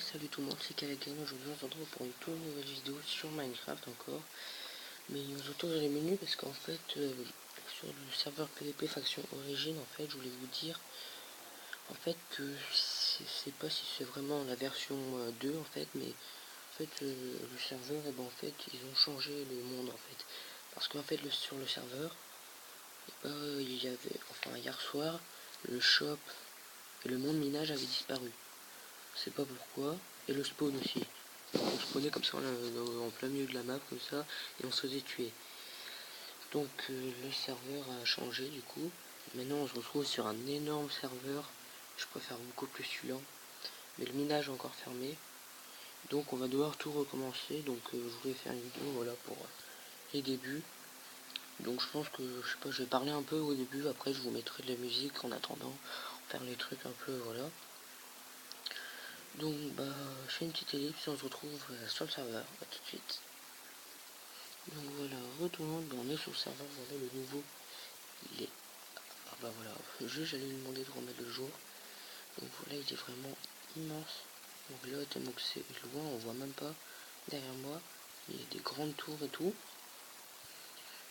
Salut tout le monde, c'est Calagan. Aujourd'hui on se retrouve pour une toute nouvelle vidéo sur Minecraft encore. Mais on se retrouve dans les menus parce qu'en fait sur le serveur PvP faction origine, en fait je voulais vous dire en fait que je sais pas si c'est vraiment la version 2 en fait, mais en fait le serveur, et ben en fait ils ont changé le monde en fait. Parce qu'en fait sur le serveur, il y avait, enfin hier soir, le shop et le monde minage avaient disparu. Je sais pas pourquoi. Et le spawn aussi. On spawnait comme ça en plein milieu de la map, comme ça, et on se faisait tuer. Donc le serveur a changé du coup. Maintenant on se retrouve sur un énorme serveur. Je préfère beaucoup plus celui-là. Mais le minage est encore fermé. Donc on va devoir tout recommencer. Donc je voulais faire une vidéo, voilà, pour les débuts. Donc je pense que, je sais pas, je vais parler un peu au début. Après je vous mettrai de la musique en attendant. Faire les trucs un peu, voilà. Donc bah je fais une petite ellipse et on se retrouve sur le serveur. A tout de suite. Donc voilà, retournons, on est sur le serveur, voilà le nouveau. Il est. Ah bah voilà, juste j'allais lui demander de remettre le jour. Donc voilà, il est vraiment immense. Donc là, tellement que c'est loin, on voit même pas derrière moi. Il y a des grandes tours et tout.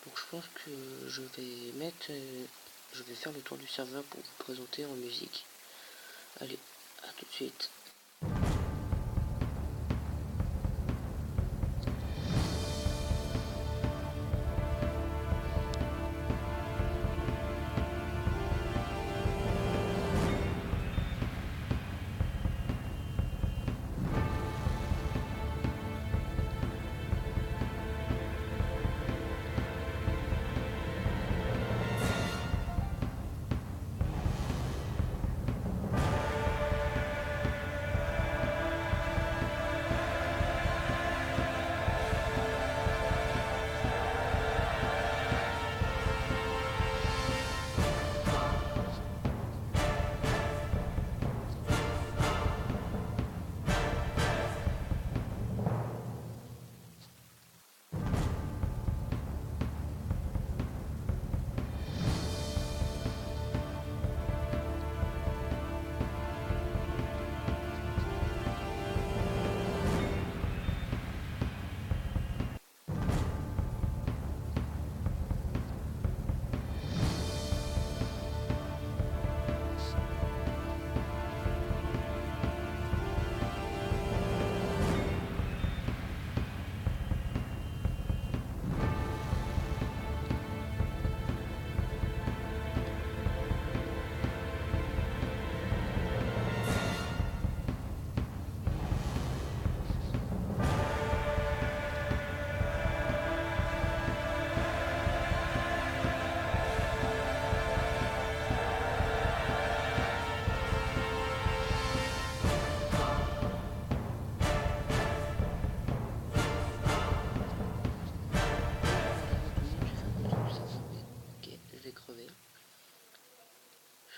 Donc je pense que je vais mettre. Je vais faire le tour du serveur pour vous présenter en musique. Allez, à tout de suite.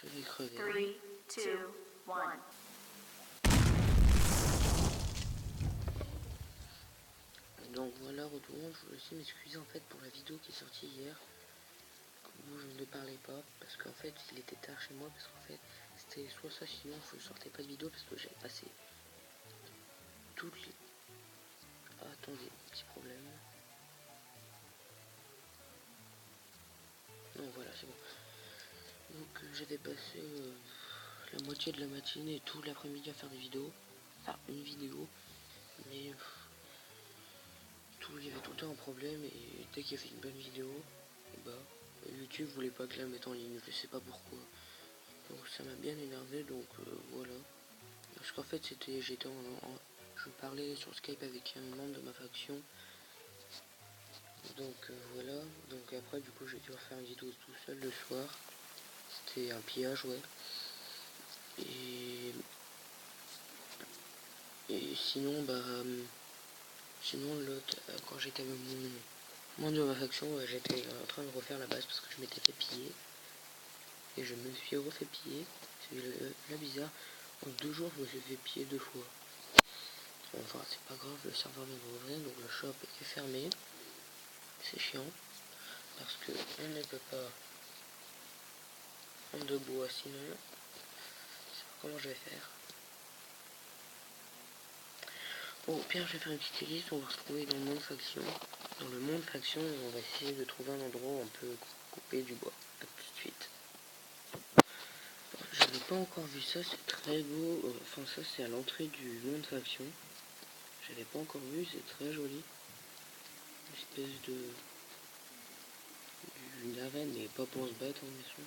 Je vais crever. 3, 2, 1. Donc voilà, retournons. Je voulais aussi m'excuser en fait pour la vidéo qui est sortie hier, où je ne parlais pas, parce qu'en fait il était tard chez moi, parce qu'en fait c'était soit ça, sinon je ne sortais pas de vidéo, parce que j'avais passé toutes les... Ah, attendez, petit problème. Non, voilà, c'est bon. Donc j'avais passé la moitié de la matinée et tout l'après-midi à faire des vidéos, enfin une vidéo, mais il y avait tout le temps un problème, et dès qu'il y avait une bonne vidéo, et bah YouTube voulait pas que je la mette en ligne, je sais pas pourquoi. Donc ça m'a bien énervé, donc voilà. Parce qu'en fait je parlais sur Skype avec un membre de ma faction. Donc voilà. Donc après du coup j'ai dû refaire une vidéo tout seul le soir. C'était un pillage, ouais. Et sinon sinon l'autre, quand j'étais avec mon membre de ma faction, j'étais en train de refaire la base parce que je m'étais fait piller. Et je me suis refait piller. C'est là bizarre. En 2 jours je me suis fait piller 2 fois. Enfin c'est pas grave, le serveur vient d'ouvrir, donc le shop est fermé. C'est chiant. Parce que on ne peut pas prendre de bois, sinon je sais pas comment je vais faire. Au pire, je vais faire une petite liste, on va se retrouver dans le monde faction. Dans le monde faction, on va essayer de trouver un endroit où on peut couper du bois. A tout de suite. Je n'ai pas encore vu ça, c'est très beau. Enfin, ça, c'est à l'entrée du monde faction. Je l'avais pas encore vu, c'est très joli. Une espèce de... une arène, mais pas pour se battre, bien sûr.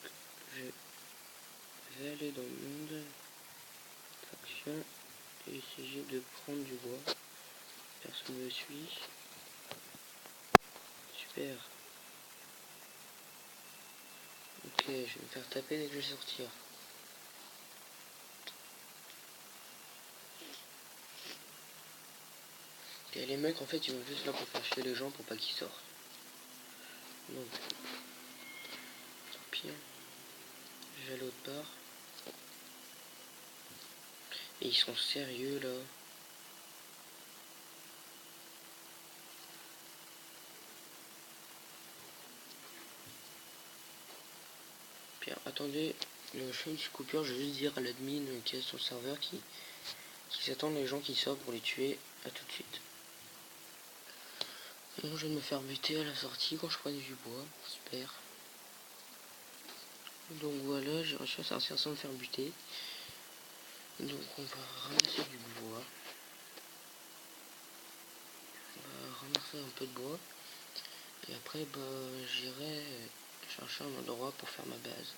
Donc, je vais aller dans le monde faction et essayer de prendre du bois. Personne ne me suit. Super. Ok, je vais me faire taper dès que je vais sortir. Et les mecs, en fait, ils vont juste là pour faire chier les gens pour pas qu'ils sortent. Donc, tant pis. Je vais aller autre part. Et ils sont sérieux là. Bien, attendez, je fais une petite coupure, je vais juste dire à l'admin qui est sur le serveur qui s'attendent les gens qui sortent pour les tuer. À tout de suite. Et donc, je vais me faire buter à la sortie quand je prends du bois. Super. Donc voilà, j'ai réussi à sortir sans me faire buter. Donc on va ramasser du bois. On va ramasser un peu de bois. Et après, j'irai chercher un endroit pour faire ma base.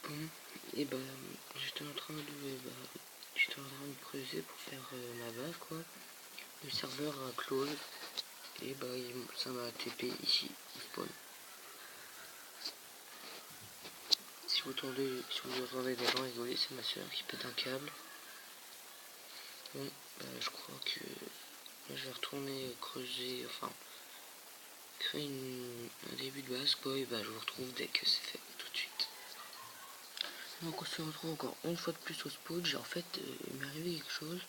Bon, et j'étais en train de creuser pour faire ma base quoi. Le serveur a close et ça m'a TP ici au spawn. Si vous entendez des gens rigoler, c'est ma soeur qui pète un câble. Bon, je crois que je vais retourner creuser, enfin créer un début de base quoi, et je vous retrouve dès que c'est fait, tout de suite. Donc on se retrouve encore une fois de plus au spawn. En fait, il m'est arrivé quelque chose.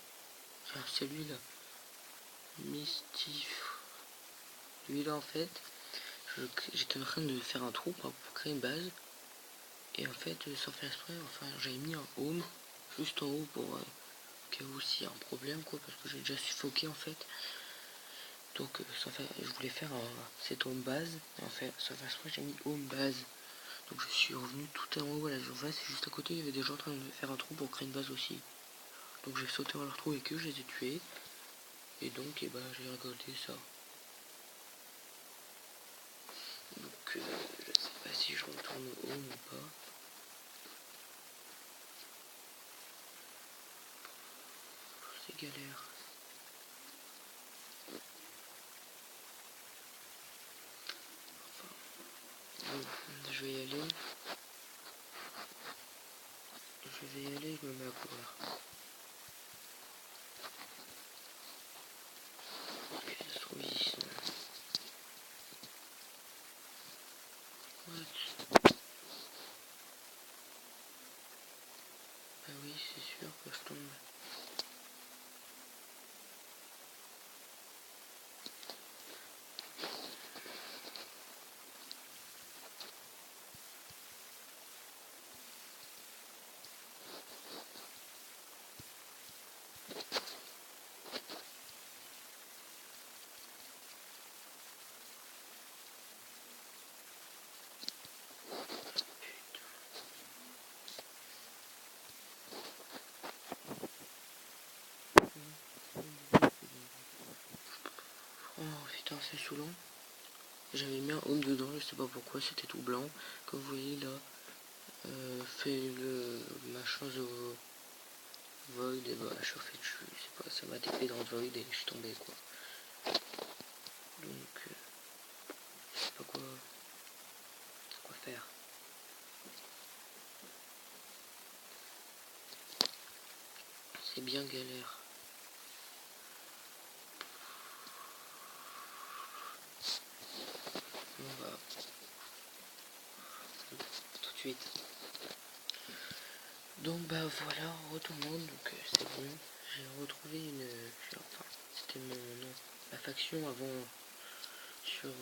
Genre celui-là, Mistif. Lui-là en fait, j'étais en train de faire un trou pour créer une base. Et en fait, sans faire exprès, enfin j'avais mis un home juste en haut pour cas où s'il y a un problème quoi, parce que j'ai déjà suffoqué en fait. Donc je voulais faire cette home base. Et en fait, sans faire exprès, j'ai mis home base. Donc je suis revenu tout en haut à la surface et juste à côté il y avait des gens en train de faire un trou pour créer une base aussi. Donc j'ai sauté dans leur trou avec eux, je les ai tués. Et donc j'ai récolté ça. Donc je sais pas si je retourne au home ou pas. C'est galère. Bon, je vais y aller. Je me mets à courir. Ok, ça se trouve ici. What? Bah oui, c'est sûr que je tombe. assez saoulant. J'avais mis un home dedans, je sais pas pourquoi, c'était tout blanc. Comme vous voyez là, fait le machin The Void et bah chauffé dessus, je sais pas, ça m'a TP dans le Void et je suis tombé quoi. Donc je sais pas quoi faire. C'est bien galère. On va tout de suite. Donc bah voilà, en retournant, donc c'est bon. J'ai retrouvé enfin, c'était mon nom, la faction avant sur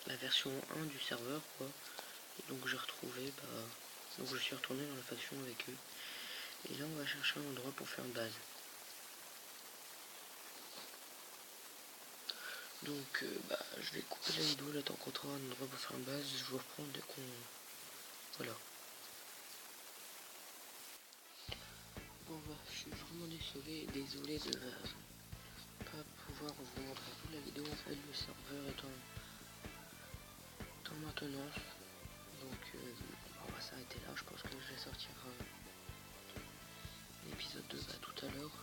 la version 1 du serveur quoi. Et donc j'ai retrouvé, donc je suis retourné dans la faction avec eux. Et là on va chercher un endroit pour faire une base. Donc je vais couper la vidéo, là tant qu'on trouvera un endroit pour faire une base, je vous reprends dès qu'on... Voilà. Bon bah je suis vraiment désolé de pas pouvoir vous montrer toute la vidéo. En fait le serveur est en maintenance. Donc on va s'arrêter là, je pense que je vais sortir l'épisode 2 tout à l'heure.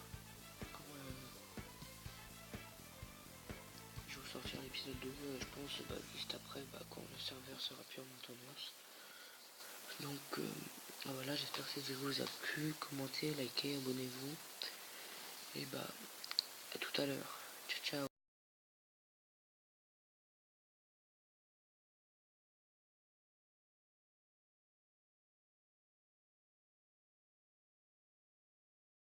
Je vais vous sortir l'épisode 2, je pense juste après quand le serveur sera plus en maintenance. Donc voilà, j'espère que cette vidéo vous a plu, commentez, likez, abonnez-vous. Et à tout à l'heure.